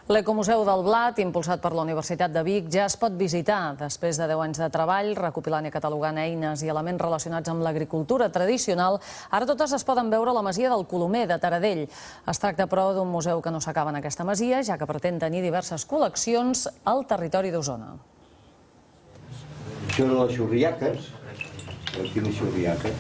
L'Ecomuseu del Blat, impulsat per la Universitat de Vic, ja es pot visitar. Després de 10 anys de treball, recopilant i catalogant eines i elements relacionats amb l'agricultura tradicional, ara totes es poden veure a la masia del Colomer, de Taradell. Es tracta, però, d'un museu que no s'acaba en aquesta masia, ja que pretén tenir diverses col·leccions al territori d'Osona. Això de les xurriaques, aquí les xurriaques.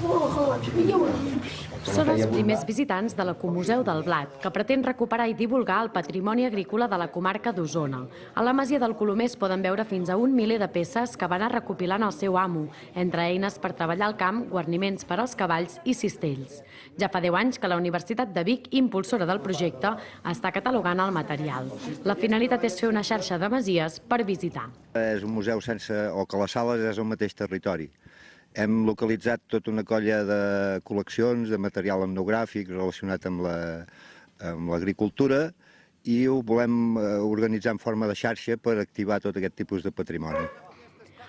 Són els primers visitants de l'Ecomuseu del Blat, que pretén recuperar i divulgar el patrimoni agrícola de la comarca d'Osona. A la masia del Colomer es poden veure fins a 1 miler de peces que va anar recopilant el seu amo, entre eines per treballar al camp, guarniments per als cavalls i cistells. Ja fa 10 anys que la Universitat de Vic, impulsora del projecte, està catalogant el material. La finalitat és fer una xarxa de masies per visitar. És un museu que les sales és al mateix territori. Hem localitzat tota una colla de col·leccions de material etnogràfic relacionat amb l'agricultura i ho volem organitzar en forma de xarxa per activar tot aquest tipus de patrimoni.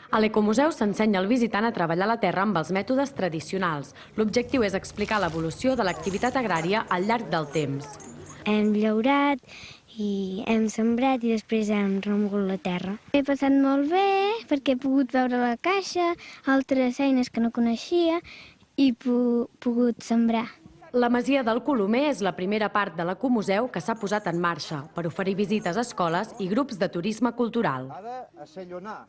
A l'Ecomuseu s'ensenya al visitant a treballar la terra amb els mètodes tradicionals. L'objectiu és explicar l'evolució de l'activitat agrària al llarg del temps. Hem llaurat i hem sembrat i després hem remogut la terra. He passat molt bé perquè he pogut veure la caixa, altres eines que no coneixia i he pogut sembrar. La masia del Colomer és la primera part de l'Ecomuseu que s'ha posat en marxa per oferir visites a escoles i grups de turisme cultural. Ha d'acellonar.